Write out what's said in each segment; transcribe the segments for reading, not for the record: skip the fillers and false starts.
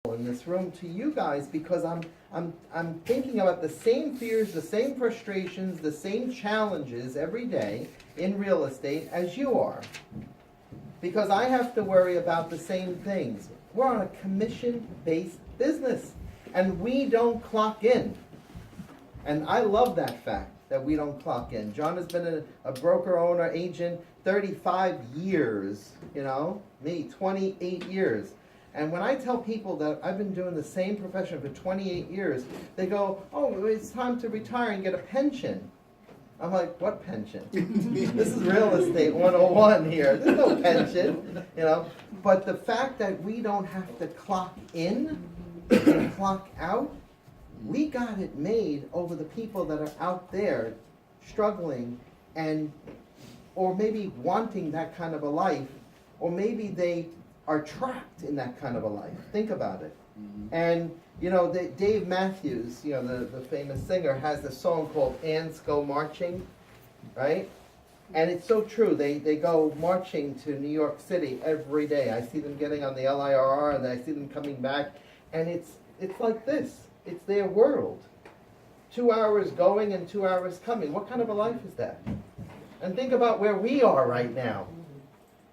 in this room to you guys because I'm thinking about the same fears, the same frustrations, the same challenges every day in real estate as you are. Because I have to worry about the same things. We're on a commission-based business, and we don't clock in. And I love that fact that we don't clock in. John has been a broker, owner, agent 35 years, me 28 years. And when I tell people that I've been doing the same profession for 28 years, they go, oh, it's time to retire and get a pension. I'm like, what pension? This is real estate 101 here. There's no pension, But the fact that we don't have to clock in and clock out, we got it made over the people that are out there struggling or maybe wanting that kind of a life, or maybe they are trapped in that kind of a life. Think about it. Mm-hmm. And, Dave Matthews, the famous singer, has a song called Ants Go Marching, right? And it's so true. They go marching to New York City every day. I see them getting on the LIRR, and I see them coming back. And it's like this. It's their world. 2 hours going and 2 hours coming. What kind of a life is that? And think about where we are right now.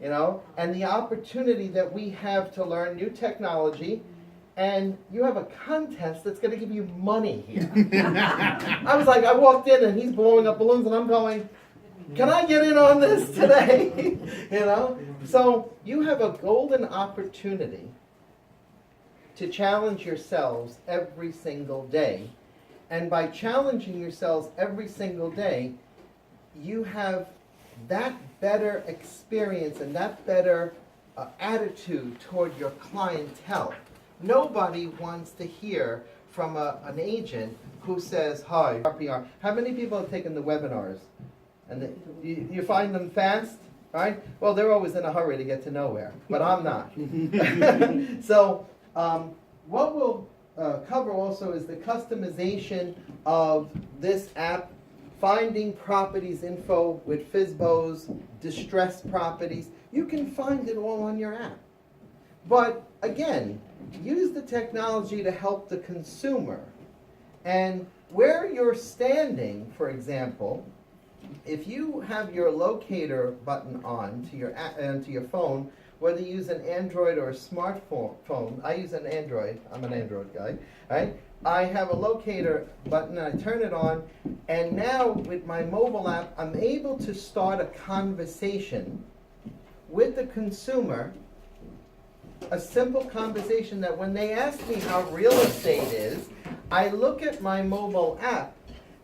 And the opportunity that we have to learn new technology, and you have a contest that's going to give you money here. I walked in and he's blowing up balloons and I'm going, can I get in on this today? So you have a golden opportunity to challenge yourselves every single day. And by challenging yourselves every single day, you have that better experience and that better attitude toward your clientele. Nobody wants to hear from an agent who says, hi, RPR. How many people have taken the webinars? And you find them fast, right? Well, they're always in a hurry to get to nowhere, but I'm not. So what we'll cover also is the customization of this app, finding properties info with FSBOs, distressed properties. You can find it all on your app. But again, use the technology to help the consumer. And where you're standing, for example, if you have your locator button on to your phone, whether you use an Android or a smartphone, I use an Android, I'm an Android guy, right? I have a locator button, I turn it on, and now with my mobile app, I'm able to start a conversation with the consumer, a simple conversation that when they ask me how real estate is, I look at my mobile app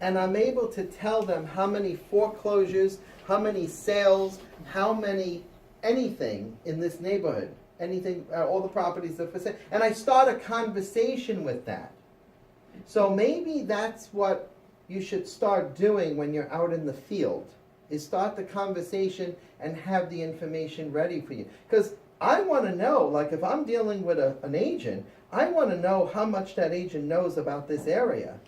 and I'm able to tell them how many foreclosures, how many sales, how many anything in this neighborhood, anything, all the properties that are for sale, and I start a conversation with that. So maybe that's what you should start doing when you're out in the field, is start the conversation and have the information ready for you. Because I want to know, like if I'm dealing with an agent, I want to know how much that agent knows about this area,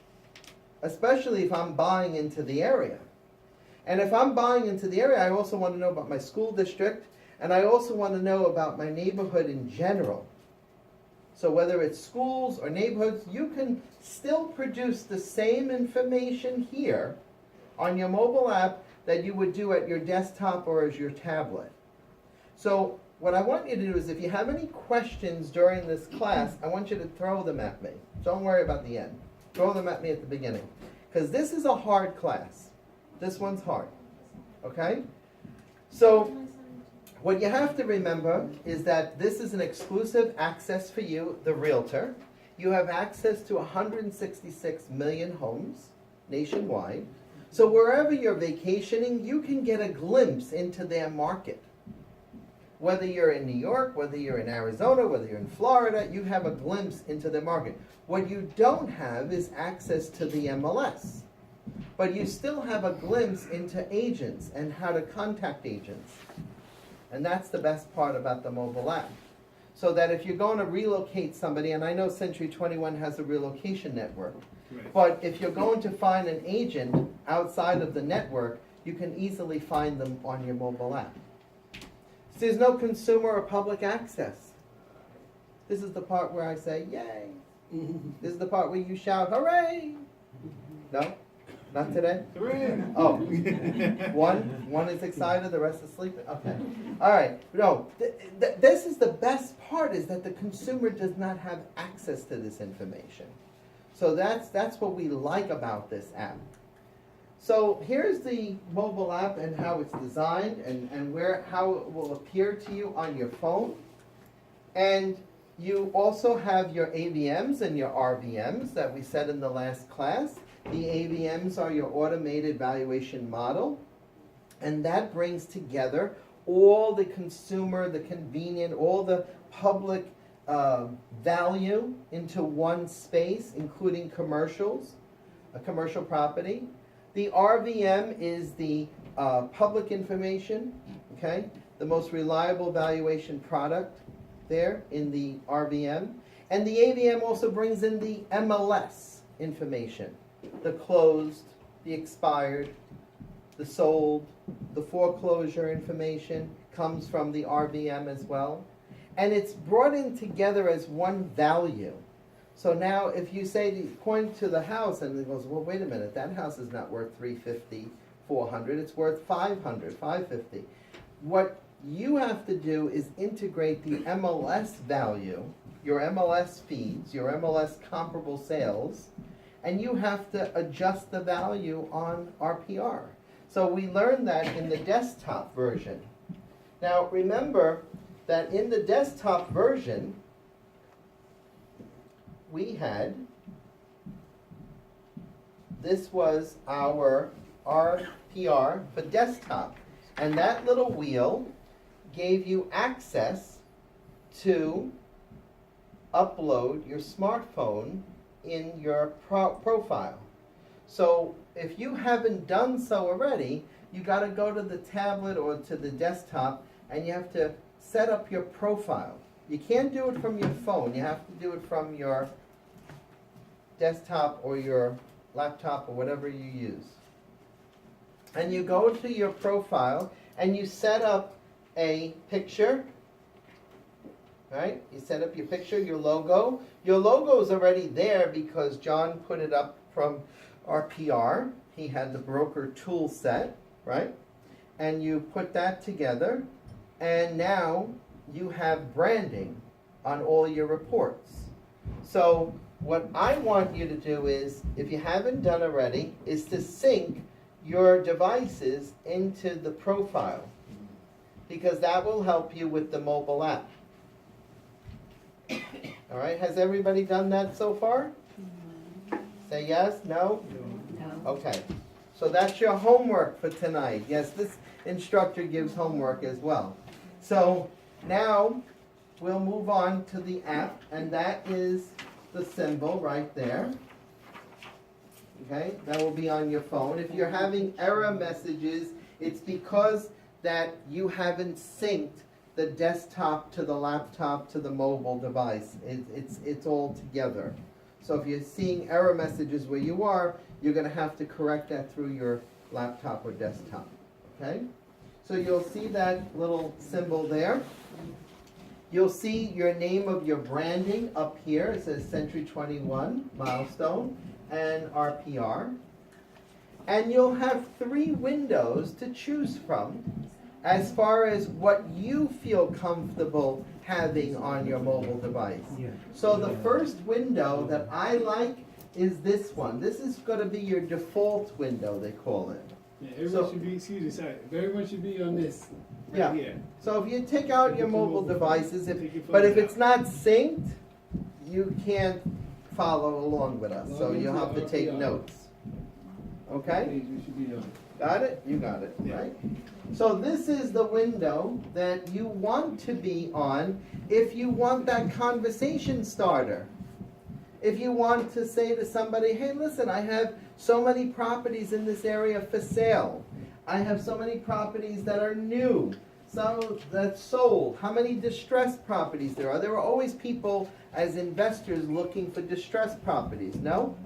especially if I'm buying into the area. And if I'm buying into the area, I also want to know about my school district, and I also want to know about my neighborhood in general. So whether it's schools or neighborhoods, you can still produce the same information here on your mobile app that you would do at your desktop or as your tablet. So what I want you to do is if you have any questions during this class, I want you to throw them at me. Don't worry about the end. Throw them at me at the beginning. Because this is a hard class. This one's hard. Okay? So what you have to remember is that this is an exclusive access for you, the realtor. You have access to 166 million homes nationwide. So wherever you're vacationing, you can get a glimpse into their market. Whether you're in New York, whether you're in Arizona, whether you're in Florida, you have a glimpse into the market. What you don't have is access to the MLS. But you still have a glimpse into agents and how to contact agents. And that's the best part about the mobile app. So that if you're going to relocate somebody, and I know c21 has a relocation network, right, but if you're going to find an agent outside of the network, you can easily find them on your mobile app. So there's no consumer or public access. This is the part where I say, yay. This is the part where you shout, hooray. No? Not today? Hooray! Oh, one is excited, the rest is sleeping? Okay. All right. No, this is the best part, is that the consumer does not have access to this information. So that's what we like about this app. So here's the mobile app and how it's designed and how it will appear to you on your phone. And you also have your AVMs and your RVMs that we said in the last class. The AVMs are your automated valuation model, and that brings together all the consumer, the convenient, all the public value into one space, including commercials, a commercial property. The RVM is the public information, okay? The most reliable valuation product there in the RVM. And the AVM also brings in the MLS information. The closed, the expired, the sold, the foreclosure information comes from the RVM as well. And it's brought in together as one value. So now if you say, point to the house, and it goes, well, wait a minute, that house is not worth $350, $400, it's worth $500, $550. What you have to do is integrate the MLS value, your MLS feeds, your MLS comparable sales, and you have to adjust the value on RPR. So we learned that in the desktop version. Now remember that in the desktop version, we had, this was our RPR for desktop. And that little wheel gave you access to upload your smartphone in your profile. So if you haven't done so already, you got to go to the tablet or to the desktop and you have to set up your profile. You can't do it from your phone. You have to do it from your desktop or your laptop or whatever you use. And you go to your profile and you set up a picture. Right? You set up your picture, your logo. Your logo is already there because John put it up from RPR. He had the broker tool set, right? And you put that together, and now you have branding on all your reports. So what I want you to do is, if you haven't done already, is to sync your devices into the profile, because that will help you with the mobile app. All right, has everybody done that so far? Say yes, no? No. Okay, so that's your homework for tonight. Yes, this instructor gives homework as well. So now we'll move on to the app, and that is the symbol right there. Okay, that will be on your phone. If you're having error messages, it's because that you haven't synced the desktop to the laptop to the mobile device. It's all together. So if you're seeing error messages where you are, you're going to have to correct that through your laptop or desktop. Okay? So you'll see that little symbol there. You'll see your name of your branding up here. It says c21, milestone, and RPR. And you'll have 3 windows to choose from as far as what you feel comfortable having on your mobile device. So the first window that I like is this one. This is going to be your default window, they call it. Yeah, everyone should be, excuse me, sorry, everyone should be on this right Yeah. here. So if you take out your mobile devices, Take your but phone if it's out. not synced, you can't follow along with us. So Log you'll into have to take RPR. notes. Okay? Page we should be on. Got it? You got it, Yeah. right? So this is the window that you want to be on if you want that conversation starter. If you want to say to somebody, hey, listen, I have so many properties in this area for sale. I have so many properties that are new, some that's sold. How many distressed properties there are? There are always people as investors looking for distressed properties, no?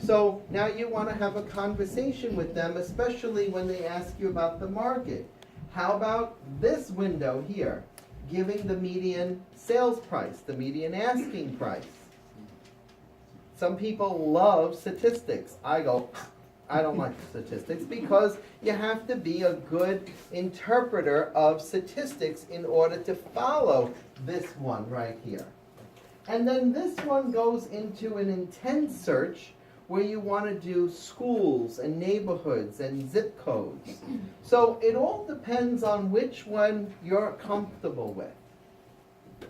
So now you want to have a conversation with them, especially when they ask you about the market. How about this window here? giving the median sales price, the median asking price. Some people love statistics. I don't like statistics because you have to be a good interpreter of statistics in order to follow this one right here. And then this one goes into an intense search where you want to do schools and neighborhoods and zip codes. So it all depends on which one you're comfortable with.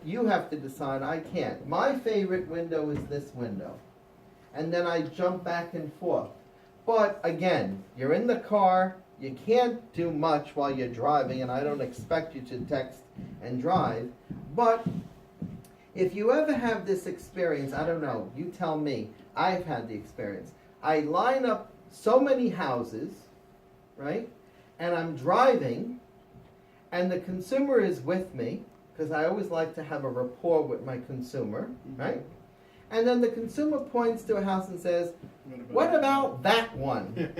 You have to decide. I can't. My favorite window is this window. And then I jump back and forth. But again, you're in the car, you can't do much while you're driving, and I don't expect you to text and drive. But if you ever have this experience, I don't know, you tell me, I've had the experience. I line up so many houses, right? And I'm driving, and the consumer is with me, because I always like to have a rapport with my consumer, right? And then the consumer points to a house and says, what about that one?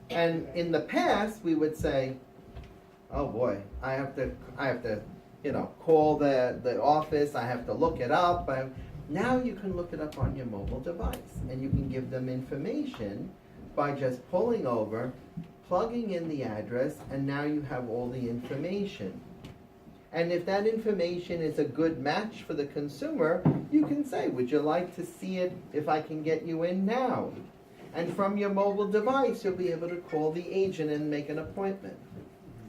And in the past, we would say, oh boy, I have to, call the office, I have to look it up. Now you can look it up on your mobile device, and you can give them information by just pulling over, plugging in the address, and now you have all the information. And if that information is a good match for the consumer, you can say, would you like to see it if I can get you in now? And from your mobile device, you'll be able to call the agent and make an appointment.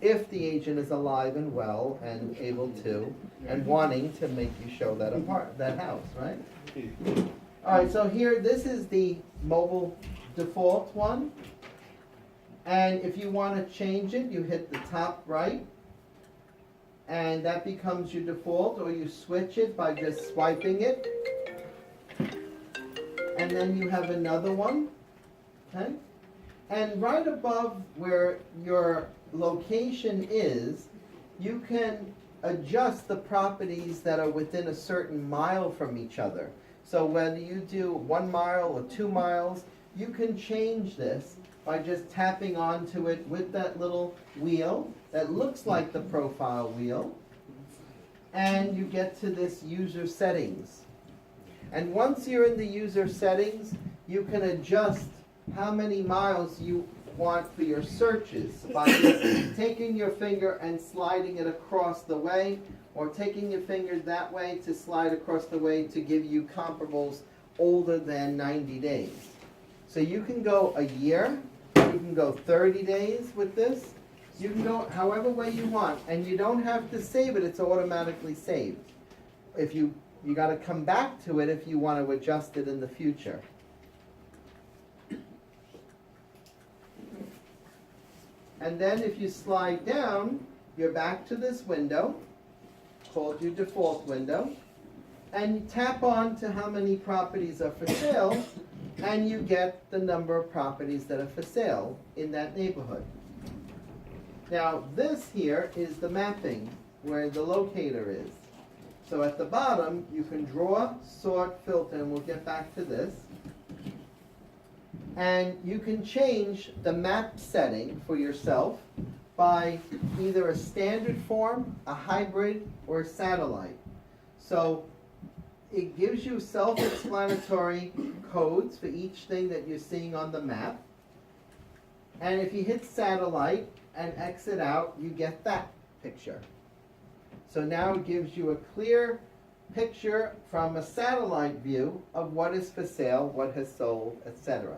If the agent is alive and well and able to, and wanting to make you show that house, right? All right, so here, this is the mobile default one. And if you want to change it, you hit the top right. And that becomes your default, or you switch it by just swiping it. And then you have another one, okay? And right above where your location is, you can adjust the properties that are within a certain mile from each other. So whether you do 1 mile or 2 miles, you can change this by just tapping onto it with that little wheel that looks like the profile wheel, and you get to this user settings. And once you're in the user settings, you can adjust how many miles you want for your searches by just taking your finger and sliding it across the way, or taking your finger that way to slide across the way to give you comparables older than 90 days. So you can go a year, you can go 30 days with this, you can go however way you want, and you don't have to save it, it's automatically saved. If you got to come back to it if you want to adjust it in the future. And then if you slide down, you're back to this window, called your default window, and you tap on to how many properties are for sale, and you get the number of properties that are for sale in that neighborhood. Now this here is the mapping, where the locator is. So at the bottom, you can draw, sort, filter, and we'll get back to this. And you can change the map setting for yourself by either a standard form, a hybrid, or a satellite. So it gives you self-explanatory codes for each thing that you're seeing on the map. And if you hit satellite and exit out, you get that picture. So now it gives you a clear picture from a satellite view of what is for sale, what has sold, etc.